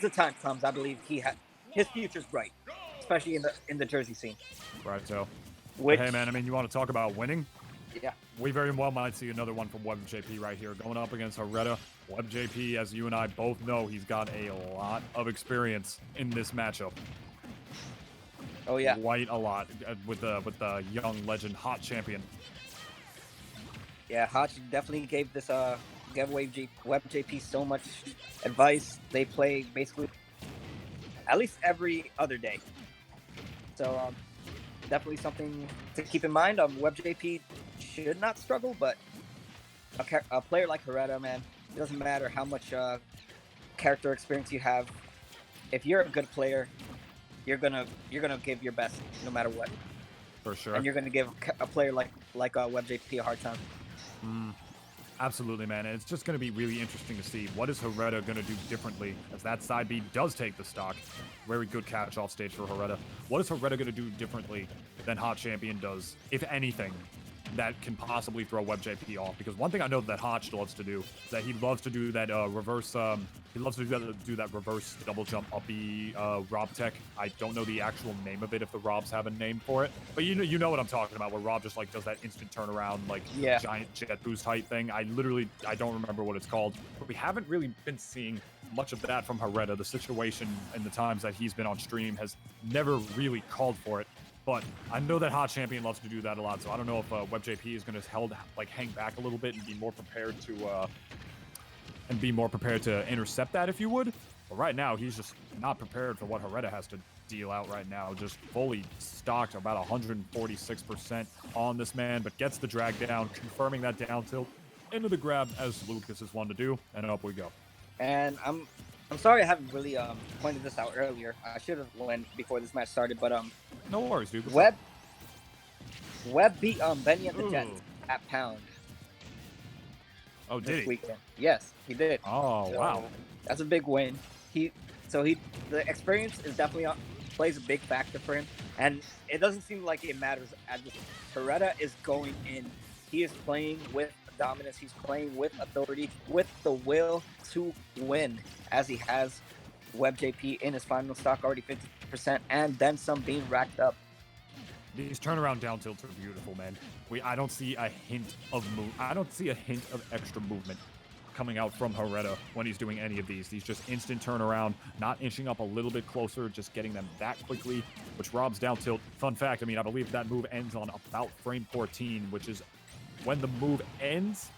the time comes, I believe his future's bright, especially in the Jersey scene. Right, so. Which, hey, man, I mean, you want to talk about winning? Yeah. We very well might see another one from WebbJP right here, going up against Hareta. WebbJP, as you and I both know, he's got a lot of experience in this matchup. Oh yeah, quite a lot with the young legend Hot Champion. Yeah, Hot definitely gave this WebbJP so much advice. They play basically at least every other day. So definitely something to keep in mind. WebbJP should not struggle, but a player like Hareta, man, it doesn't matter how much character experience you have. If you're a good player, you're gonna give your best no matter what. For sure. And you're gonna give a player like WebbJP a hard time. Absolutely, man. And it's just going to be really interesting to see what is Hareta going to do differently, as that side B does take the stock. Very good catch off stage for Hareta. What is Hareta going to do differently than Hot Champion does, if anything, that can possibly throw WebbJP off? Because one thing I know that Hotch loves to do is that he loves to do that reverse. He loves to do that reverse double jump uppy Rob tech. I don't know the actual name of it, if the Robs have a name for it, but you know what I'm talking about, where Rob just like does that instant turnaround, like giant jet boost height thing. I don't remember what it's called, but we haven't really been seeing much of that from Hareta. The situation and the times that he's been on stream has never really called for it. But I know that Hot Champion loves to do that a lot, so I don't know if WebbJP is going to hang back a little bit and be more prepared to intercept that, if you would. But right now, he's just not prepared for what Hareta has to deal out right now. Just fully stocked, about 146% on this man, but gets the drag down, confirming that down tilt into the grab, as Lucas is one to do, and up we go. And I'm sorry I haven't really pointed this out earlier. I should have went before this match started, but no worries, dude. Webb beat Benny and the Jets at Pound. Oh, did he? Weekend. Yes, he did. Oh, so, wow. That's a big win. The experience is definitely plays a big factor for him, and it doesn't seem like it matters. As Hareta is going in, he is playing with dominance. He's playing with authority, with the will to win, as he has WebbJP in his final stock already 50%, and then some being racked up. These turnaround down tilts are beautiful, man. I don't see a hint of extra movement coming out from Hareta when he's doing any of these. He's just instant turnaround, not inching up a little bit closer, just getting them that quickly, which robs down tilt. Fun fact, I mean, I believe that move ends on about frame 14, which is when the move ends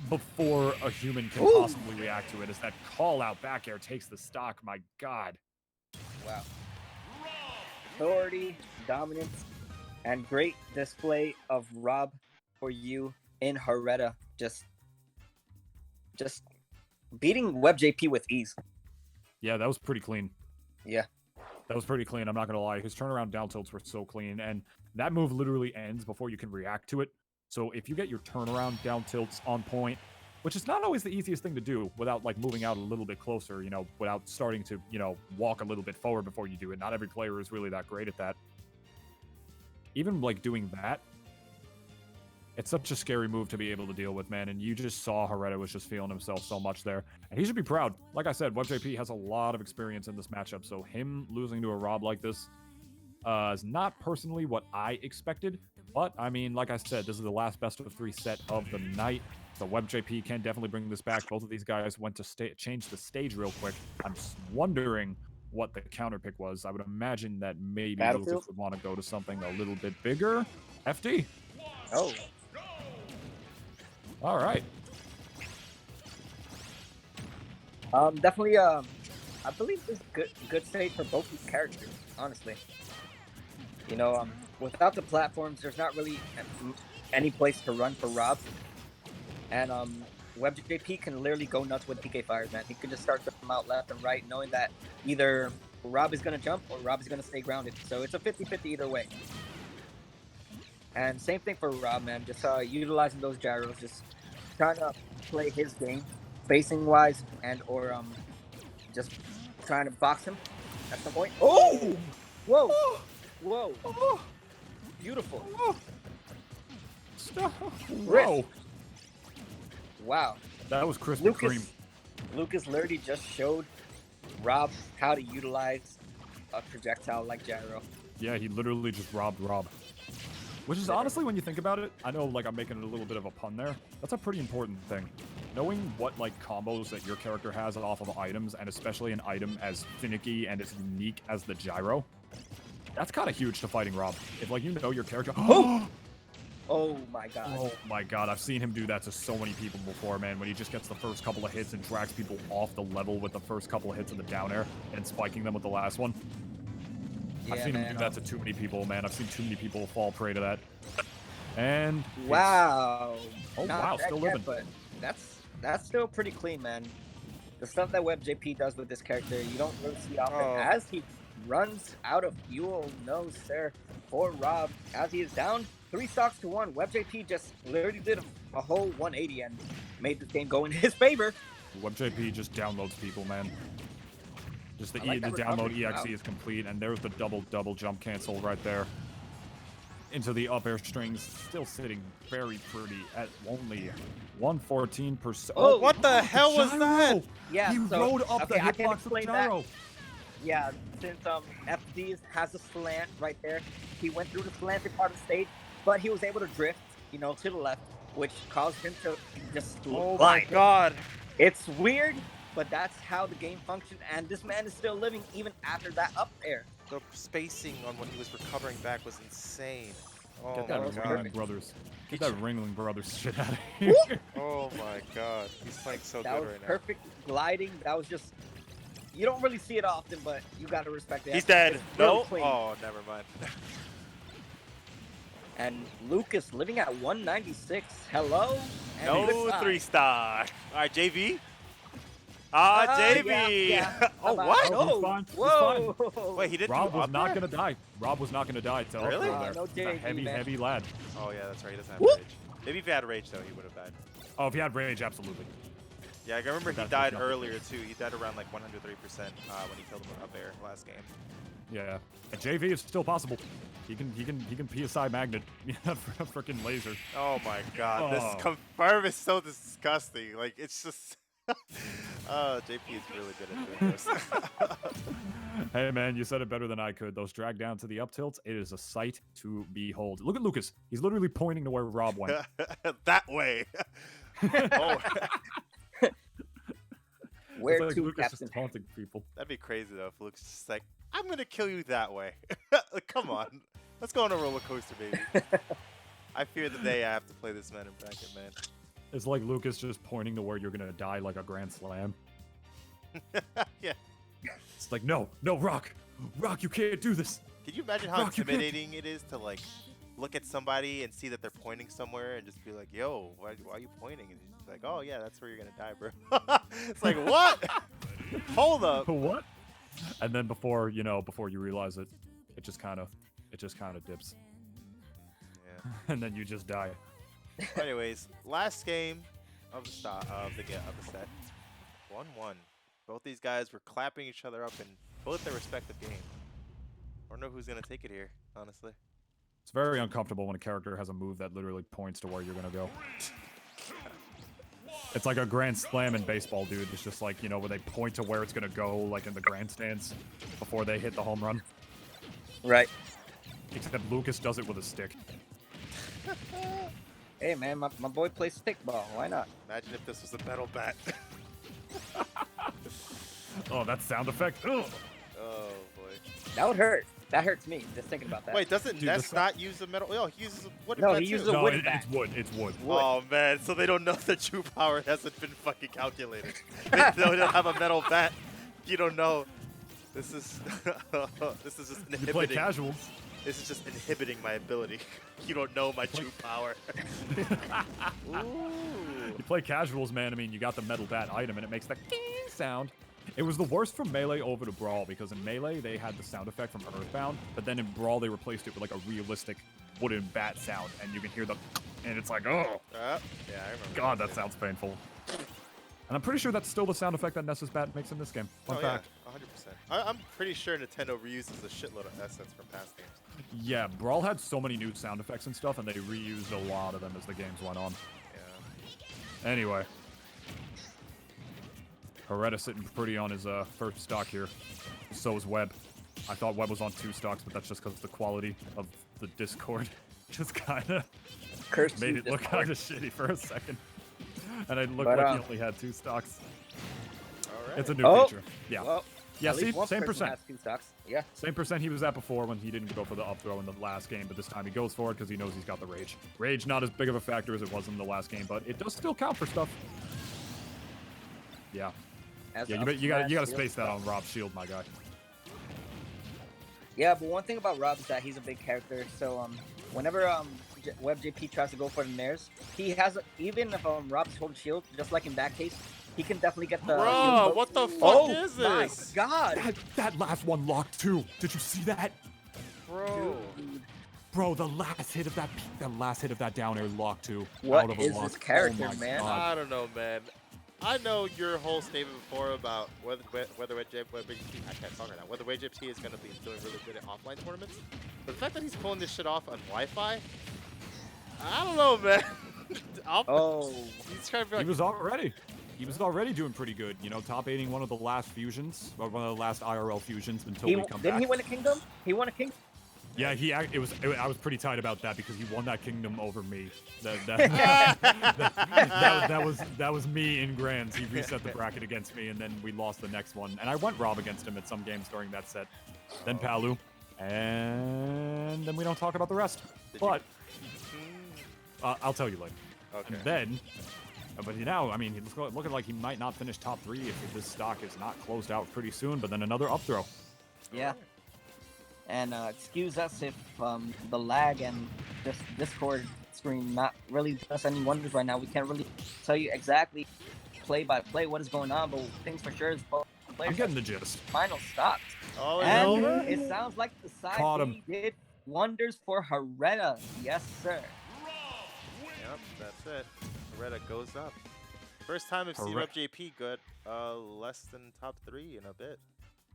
before a human can possibly react to it, as that call out back air takes the stock. My God. Wow. Authority, dominance, and great display of Rob for you in Hareta. Just beating WebbJP with ease. Yeah, that was pretty clean. Yeah. That was pretty clean, I'm not going to lie. His turnaround down tilts were so clean, and that move literally ends before you can react to it. So if you get your turnaround down tilts on point, which is not always the easiest thing to do without like moving out a little bit closer, without starting to, walk a little bit forward before you do it. Not every player is really that great at that. Even like doing that, it's such a scary move to be able to deal with, man. And you just saw Hareta was just feeling himself so much there. And he should be proud. Like I said, WebbJP has a lot of experience in this matchup. So him losing to a Rob like this is not personally what I expected. But, I mean, like I said, this is the last best of 3 set of the night. So WebbJP can definitely bring this back. Both of these guys went to change the stage real quick. I'm just wondering what the counter pick was. I would imagine that maybe Lucas would want to go to something a little bit bigger. FD. Oh. All right. Definitely, I believe this is good stage for both these characters, honestly. Without the platforms, there's not really any place to run for Rob. And WebbJP can literally go nuts with PK fires, man. He can just start them out left and right, knowing that either Rob is going to jump or Rob is going to stay grounded. So it's a 50-50 either way. And same thing for Rob, man. Just utilizing those gyros, just trying to play his game, spacing-wise, and or just trying to box him at some point. Oh! Whoa! Oh! Whoa! Oh! Beautiful. Oh! Stop! Whoa! Wow. That was crispy cream. Lucas literally just showed Rob how to utilize a projectile like gyro. Yeah, he literally just robbed Rob. Which is honestly, when you think about it, I know like I'm making a little bit of a pun there. That's a pretty important thing. Knowing what like combos that your character has off of items, and especially an item as finicky and as unique as the gyro, that's kind of huge to fighting Rob. If like you know your character. Oh my god. Oh my god, I've seen him do that to so many people before, man. When he just gets the first couple of hits and drags people off the level with the first couple of hits in the down air and spiking them with the last one. Yeah, I've seen him do that to too many people, man. I've seen too many people fall prey to that. And wow. Oh Not wow, that still yet, living. but that's still pretty clean, man. The stuff that WebbJP does with this character, you don't really see often. Oh. As he runs out of fuel, no sir, for Rob. As he is down 3 stocks to 1, WebbJP just literally did a whole 180 and made this game go in his favor. WebbJP just downloads people, man. Just the like that download recovery. EXE Wow. is complete, and there's the double jump cancel right there. Into the up air strings, still sitting very pretty at only 114%. Oh, what the hell was that? Yeah, He so, rode up the okay, I can hitbox of the explain that. gyro. Yeah, since FD has a slant right there, he went through the slanted part of the stage, but he was able to drift, you know, to the left, which caused him to just Oh my glide. god. It's weird, but that's how the game functioned, and this man is still living even after that up air. The spacing on when he was recovering back was insane. Oh Get my that god. Ringling Brothers. Get that Ringling Brothers shit out of Woo! here. Oh my god. He's playing so That good was right now. perfect gliding. That was just, you don't really see it often, but you gotta respect it. He's It's dead. really No. clean. Oh, never mind. And Lucas living at 196. Hello. And No goodbye. 3-star. All right, JV. Ah, JV. yeah. Oh, Bye-bye. what? Oh, he's Oh, fine. He's whoa. Wait, he didn't Rob do was up not air? gonna die. Rob was not gonna die. Tell Really? there. No He's a JV, heavy, man. heavy lad. Oh yeah, that's right. He doesn't have Whoop. rage. Maybe if he had rage though, he would have died. Oh, if he had rage, absolutely. Yeah, I remember he That's died what- earlier too. He died around like 103% when he killed him with up air last game. Yeah. And JV is still possible. He can PSI magnet for a freaking laser. Oh my god, Oh. this confirm is so disgusting. Like it's just oh, JP is really good at doing this. Hey man, you said it better than I could. Those drag down to the up tilts, it is a sight to behold. Look at Lucas. He's literally pointing to where Rob went. That way. Oh, Where It's like to, Lucas Captain? just taunting people. that'd be crazy though if Luke's just like, I'm gonna kill you that way. Like, come on. Let's go on a roller coaster, baby. I fear the day I have to play this man in bracket, man. It's like Lucas just pointing to where you're gonna die like a grand slam. Yeah. It's like, no, Rock, you can't do this. Can you imagine how Rock, you can't- intimidating it is to like look at somebody and see that they're pointing somewhere and just be like, yo, why are you pointing? And he's like, oh yeah, that's where you're gonna die, bro. It's like, what? Hold up. What? And then before you realize it, it just kind of dips, Yeah. and then you just die. Anyways, last game of the set. 1-1. Both these guys were clapping each other up in both their respective games. I don't know who's gonna take it here, honestly. It's very uncomfortable when a character has a move that literally points to where you're gonna go. It's like a grand slam in baseball, dude. It's just like, where they point to where it's gonna go, like in the grandstands, before they hit the home run. Right. Except Lucas does it with a stick. Hey man, my boy plays stickball. Why not? Imagine if this was a metal bat. Oh, that sound effect. Ugh. Oh boy. That would hurt. That hurts me just thinking about that. Wait, doesn't Dude, Ness this- not use a metal? Oh, he uses a wooden No, bat he too. uses a No, wooden bat. it's wood. It's wood. Wood. Oh man, so they don't know the true power hasn't been fucking calculated. They don't have a metal bat. You don't know. This is this is just You play inhibiting. casuals. This is just inhibiting my ability. You don't know my true power. Ooh. You play casuals, man. I mean, you got the metal bat item, and it makes that ding sound. It was the worst from Melee over to Brawl, because in Melee, they had the sound effect from Earthbound, but then in Brawl, they replaced it with like a realistic wooden bat sound, and you can hear the and it's like, oh, Yeah, I remember. God, that sounds painful. And I'm pretty sure that's still the sound effect that Ness's bat makes in this game. Fun Oh fact. yeah, 100%. I'm pretty sure Nintendo reuses a shitload of assets from past games. Yeah, Brawl had so many new sound effects and stuff, and they reused a lot of them as the games went on. Yeah. Anyway. Hareta sitting pretty on his first stock here. So is Webb. I thought Webb was on 2 stocks, but that's just because the quality of the Discord just kind of made it look kind of shitty for a second. And it looked like he only had 2 stocks. All right. It's a new feature. Yeah. Well, yeah, at see, least one same person percent. has 2 stocks. Yeah. Same percent he was at before when he didn't go for the up throw in the last game, but this time he goes for it because he knows he's got the rage. Rage not as big of a factor as it was in the last game, but it does still count for stuff. Yeah. Yeah, you gotta space that on Rob's shield, my guy. Yeah, but one thing about Rob is that he's a big character. So whenever WebbJP tries to go for the nairs, he has even if Rob's holding shield, just like in that case, he can definitely get the. Bro, what the fuck is my this? God! That last one locked too. Did you see that? Bro. Dude. Bro, the last hit of that down air locked too. What out of a is lock. this character, Oh my man? God. I don't know, man. I know your whole statement before about whether WebbJP I can't talk right now. Whether WebbJP is going to be doing really good at offline tournaments. But the fact that he's pulling this shit off on Wi-Fi, I don't know, man. He's trying to be like, He was already doing pretty good. You know, top 8ing one of the last fusions, or one of the last IRL fusions until we come back. Didn't he win a kingdom? He won a kingdom. Yeah, I was pretty tight about that because he won that kingdom over me. That was me in grands. He reset the bracket against me, and then we lost the next one. And I went Rob against him at some games during that set. Then Palu, and then we don't talk about the rest. But I'll tell you later. okay. And then, but now, I mean, he's looking like he might not finish top 3 if this stock is not closed out pretty soon. But then another up throw. Yeah. And excuse us if the lag and this Discord screen not really does any wonders right now. We can't really tell you exactly play by play what is going on, but things for sure is both players. I'm getting the gist. Final stops. Oh, And over? it sounds like the Caught side him. B did wonders for Hareta. Yes, sir. Yep, that's it. Hareta goes up. First time I've seen WebbJP good, less than top 3 in a bit.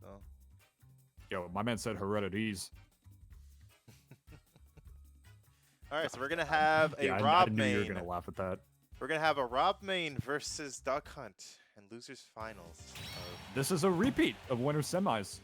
So. Yo, my man said Heredities. All right, so we're gonna have a I Rob knew you were main. gonna laugh at that. We're gonna have a Rob main versus Duck Hunt and losers finals. This is a repeat of winners semis.